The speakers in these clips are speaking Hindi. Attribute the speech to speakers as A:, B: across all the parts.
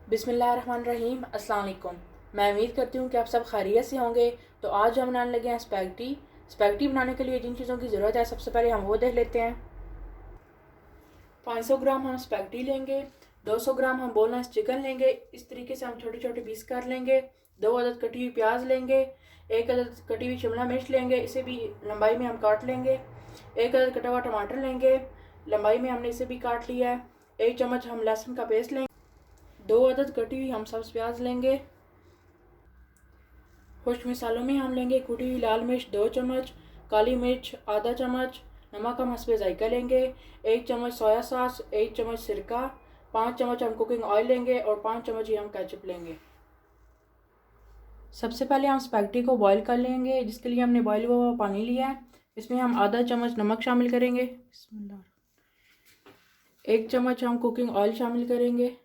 A: बिस्मिल्लाहिर्रहमानिर्रहीम। अस्सलाम वालेकुम। मैं उम्मीद करती हूँ कि आप सब खैरियत से होंगे। तो आज हम बनाने लगे हैं स्पैगेटी। स्पैगेटी बनाने के लिए जिन चीज़ों की ज़रूरत है सबसे पहले हम वो देख लेते हैं। 500 ग्राम हम स्पैगेटी लेंगे। 200 ग्राम हम बोनलेस चिकन लेंगे। इस तरीके से हम छोटे छोटे पीस कर लेंगे। 2 अदद कटी हुई प्याज लेंगे। 1 अदद कटी हुई शिमला मिर्च लेंगे, इसे भी लंबाई में हम काट लेंगे। 1 अदद कटा हुआ टमाटर लेंगे, लंबाई में हमने इसे भी काट लिया है। 1 चम्मच हम लहसुन का पेस्ट लेंगे। 2 अदद कटी हुई हम सब्ज़ प्याज लेंगे। खुश्क मसालों में हम लेंगे कुटी हुई लाल मिर्च 2 चम्मच, काली मिर्च आधा चम्मच, नमक हम हस्बे जायका लेंगे, 1 चम्मच सोया सॉस, 1 चम्मच सिरका, 5 चम्मच हम कुकिंग ऑयल लेंगे और 5 चम्मच ही हम केचप लेंगे। सबसे पहले हम स्पैगेटी को बॉईल कर लेंगे, जिसके लिए हमने बॉईल हुआ पानी लिया है। इसमें हम आधा चम्मच नमक शामिल करेंगे, 1 चम्मच हम कुकिंग ऑयल शामिल करेंगे,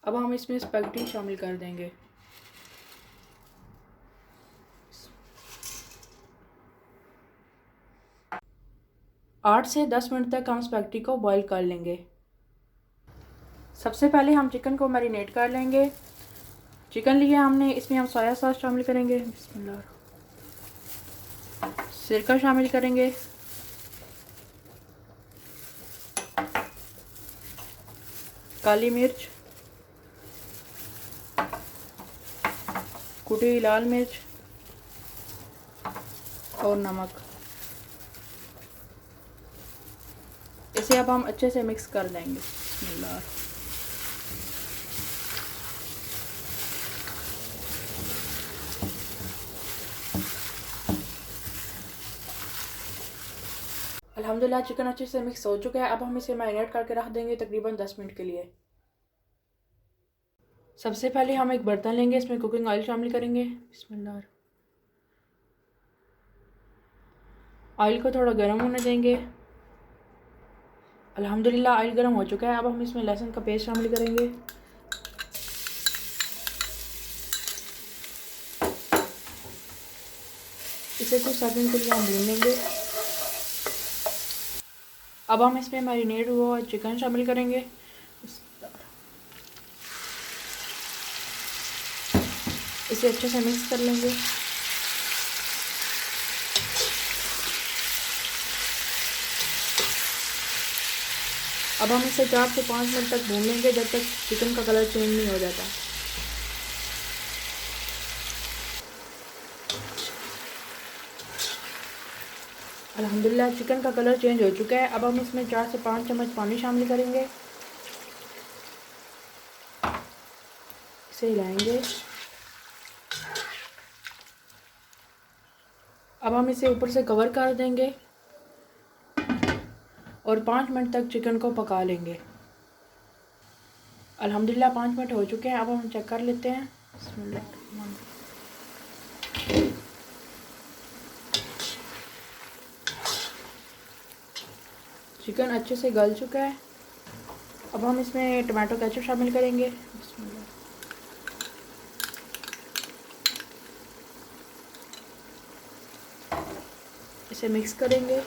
A: अब हम इसमें स्पैगेटी शामिल कर देंगे। आठ से 10 मिनट तक हम स्पैगेटी को बॉईल कर लेंगे। सबसे पहले हम चिकन को मैरिनेट कर लेंगे। चिकन लिया हमने, इसमें हम सोया सॉस शामिल करेंगे, बिस्मिल्लाह, सिरका शामिल करेंगे, काली मिर्च, कुटी हुई लाल मिर्च और नमक। इसे अब हम अच्छे से मिक्स कर देंगे। बिस्मिल्लाह। अल्हम्दुलिल्लाह चिकन अच्छे से मिक्स हो चुका है। अब हम इसे मैरिनेट करके रख देंगे तकरीबन 10 मिनट के लिए। सबसे पहले हम एक बर्तन लेंगे, इसमें कुकिंग ऑयल शामिल करेंगे, बिस्मिल्लाह। ऑयल को थोड़ा गर्म होने देंगे। अल्हम्दुलिल्लाह ऑयल गर्म हो चुका है। अब हम इसमें लहसुन का पेस्ट शामिल करेंगे, इसे कुछ सेकंड के लिए हम भून लेंगे। अब हम इसमें मैरिनेट हुआ चिकन शामिल करेंगे, इसे अच्छे से मिक्स कर लेंगे। अब हम इसे 4 से 5 मिनट तक भून लेंगे, जब तक चिकन का कलर चेंज नहीं हो जाता। अल्हम्दुलिल्लाह चिकन का कलर चेंज हो चुका है। अब हम इसमें 4 से 5 चम्मच पानी शामिल करेंगे, इसे हिलाएंगे। अब हम इसे ऊपर से कवर कर देंगे और 5 मिनट तक चिकन को पका लेंगे। अल्हम्दुलिल्लाह 5 मिनट हो चुके हैं। अब हम चेक कर लेते हैं। चिकन अच्छे से गल चुका है। अब हम इसमें टमाटो केचप शामिल करेंगे, इसे मिक्स करेंगे।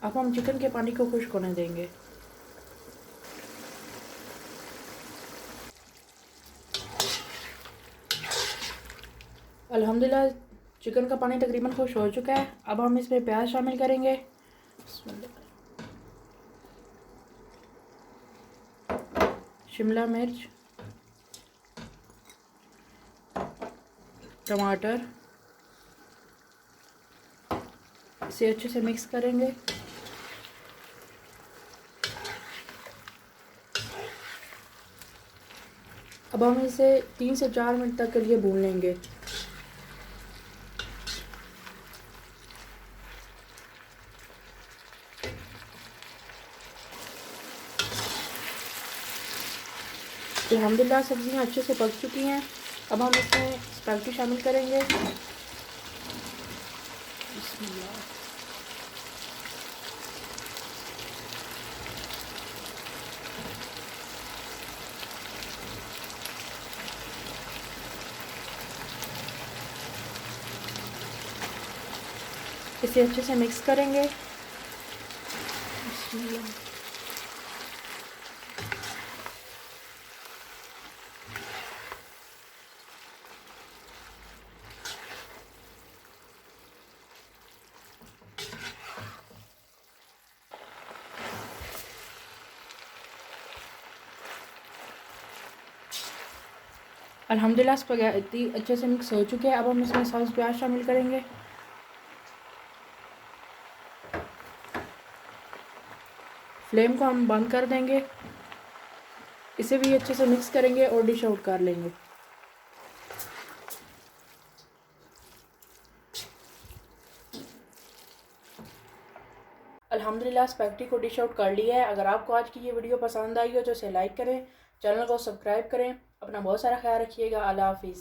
A: अब हम चिकन के पानी को खुश्क होने देंगे। अल्हम्दुलिल्लाह चिकन का पानी तकरीबन खुश्क हो चुका है। अब हम इसमें प्याज शामिल करेंगे, शिमला मिर्च, टमाटर, इसे अच्छे से मिक्स करेंगे। अब हम इसे 3 से 4 मिनट तक के लिए भून लेंगे। अल्हम्दुलिल्लाह सब्जियां अच्छे से पक चुकी हैं। अब हम इसमें स्पैगेटी शामिल करेंगे, बिस्मिल्लाह। इसे अच्छे से मिक्स करेंगे। अल्हम्दुलिल्लाह स्पगेटी अच्छे से मिक्स हो चुके हैं। अब हम इसमें सब्ज़ प्याज शामिल करेंगे। फ्लेम को हम बंद कर देंगे। इसे भी अच्छे से मिक्स करेंगे और डिश आउट कर लेंगे। अल्हम्दुलिल्लाह स्पैगेटी को डिश आउट कर लिया है। अगर आपको आज की ये वीडियो पसंद आई हो तो इसे लाइक करें, चैनल को सब्सक्राइब करें। अपना बहुत सारा ख्याल रखिएगा। अल्लाह हाफिज़।